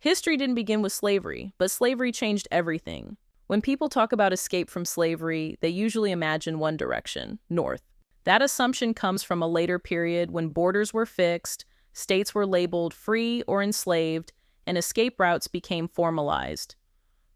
History didn't begin with slavery, but slavery changed everything. When people talk about escape from slavery, they usually imagine one direction, north. That assumption comes from a later period when borders were fixed, states were labeled free or enslaved, and escape routes became formalized.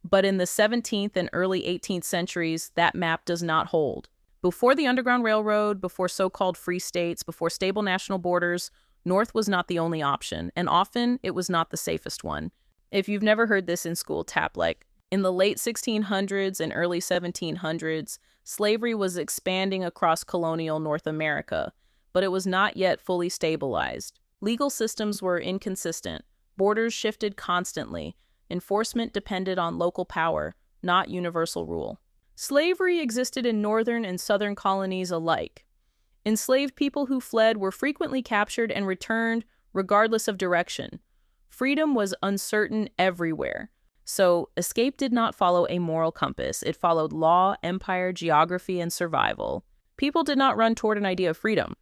But in the 17th and early 18th centuries, that map does not hold. Before the Underground Railroad, before so-called free states, before stable national borders, north was not the only option, and often it was not the safest one. If you've never heard this in school, tap like. In the late 1600s and early 1700s, slavery was expanding across colonial North America, but it was not yet fully stabilized. Legal systems were inconsistent. Borders shifted constantly. Enforcement depended on local power, not universal rule. Slavery existed in northern and southern colonies alike. Enslaved people who fled were frequently captured and returned regardless of direction. Freedom was uncertain everywhere. So, escape did not follow a moral compass. It followed law, empire, geography, and survival. People did not run toward an idea of freedom.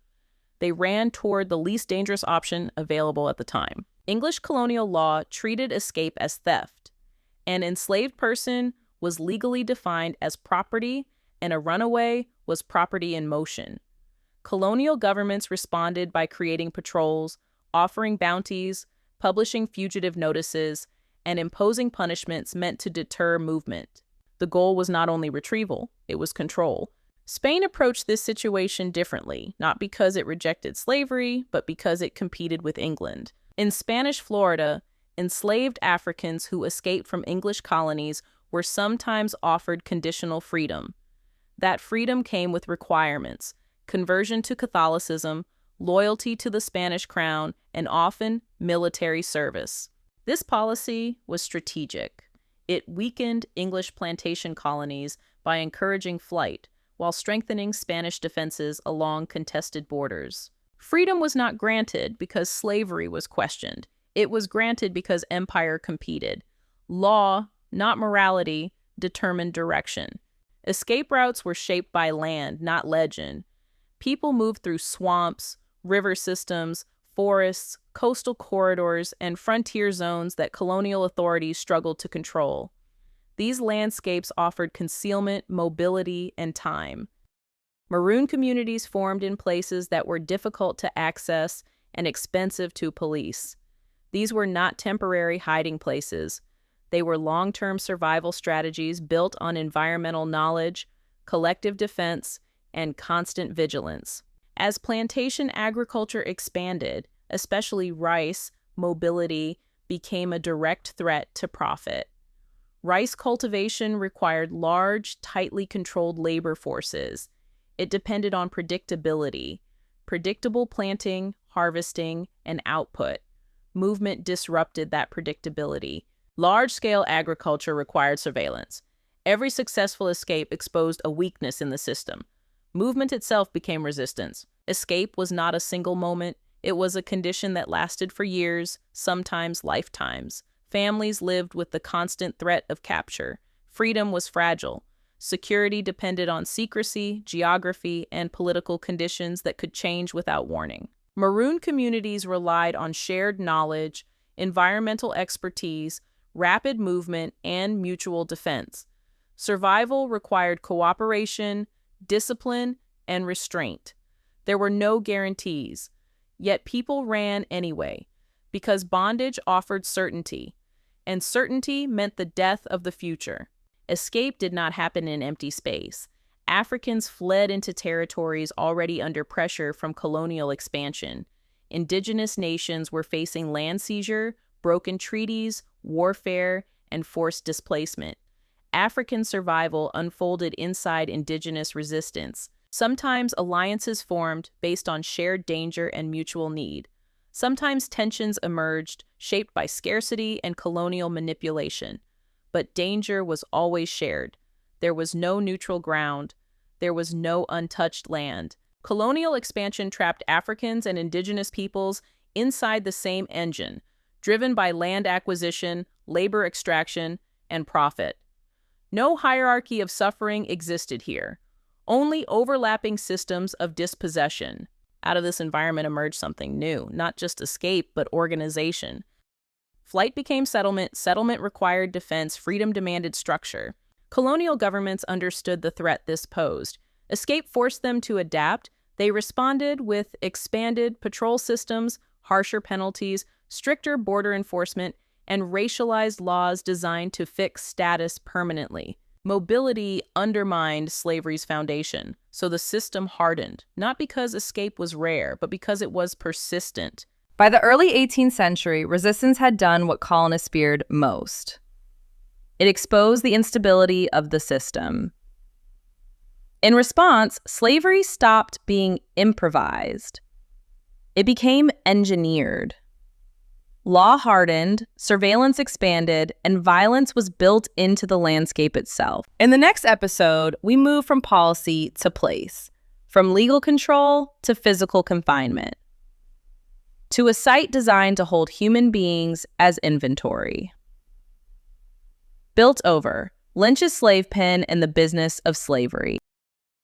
They ran toward the least dangerous option available at the time. English colonial law treated escape as theft. An enslaved person was legally defined as property, and a runaway was property in motion. Colonial governments responded by creating patrols, offering bounties, publishing fugitive notices, and imposing punishments meant to deter movement. The goal was not only retrieval, it was control. Spain approached this situation differently, not because it rejected slavery, but because it competed with England. In Spanish Florida, enslaved Africans who escaped from English colonies were sometimes offered conditional freedom. That freedom came with requirements: conversion to Catholicism, loyalty to the Spanish crown, and often military service. This policy was strategic. It weakened English plantation colonies by encouraging flight, while strengthening Spanish defenses along contested borders. Freedom was not granted because slavery was questioned. It was granted because empire competed. Law, not morality, determined direction. Escape routes were shaped by land, not legend. People moved through swamps, river systems, forests, coastal corridors, and frontier zones that colonial authorities struggled to control. These landscapes offered concealment, mobility, and time. Maroon communities formed in places that were difficult to access and expensive to police. These were not temporary hiding places. They were long-term survival strategies built on environmental knowledge, collective defense, and constant vigilance. As plantation agriculture expanded, especially rice, mobility became a direct threat to profit. Rice cultivation required large, tightly controlled labor forces. It depended on predictability, predictable planting, harvesting, and output. Movement disrupted that predictability. Large-scale agriculture required surveillance. Every successful escape exposed a weakness in the system. Movement itself became resistance. Escape was not a single moment. It was a condition that lasted for years, sometimes lifetimes. Families lived with the constant threat of capture. Freedom was fragile. Security depended on secrecy, geography, and political conditions that could change without warning. Maroon communities relied on shared knowledge, environmental expertise, rapid movement, and mutual defense. Survival required cooperation, discipline, and restraint. There were no guarantees, yet people ran anyway, because bondage offered certainty, and certainty meant the death of the future. Escape did not happen in empty space. Africans fled into territories already under pressure from colonial expansion. Indigenous nations were facing land seizure, broken treaties, warfare, and forced displacement. African survival unfolded inside indigenous resistance. Sometimes alliances formed based on shared danger and mutual need. Sometimes tensions emerged, shaped by scarcity and colonial manipulation. But danger was always shared. There was no neutral ground. There was no untouched land. Colonial expansion trapped Africans and indigenous peoples inside the same engine, driven by land acquisition, labor extraction, and profit. No hierarchy of suffering existed here, only overlapping systems of dispossession. Out of this environment emerged something new, not just escape, but organization. Flight became settlement, settlement required defense, freedom demanded structure. Colonial governments understood the threat this posed. Escape forced them to adapt. They responded with expanded patrol systems, harsher penalties, stricter border enforcement, and racialized laws designed to fix status permanently. Mobility undermined slavery's foundation, so the system hardened, not because escape was rare, but because it was persistent. By the early 18th century, resistance had done what colonists feared most. It exposed the instability of the system. In response, slavery stopped being improvised. It became engineered. Law hardened, surveillance expanded, and violence was built into the landscape itself. In the next episode, we move from policy to place, from legal control to physical confinement, to a site designed to hold human beings as inventory. Built over, Lynch's slave pen and the business of slavery.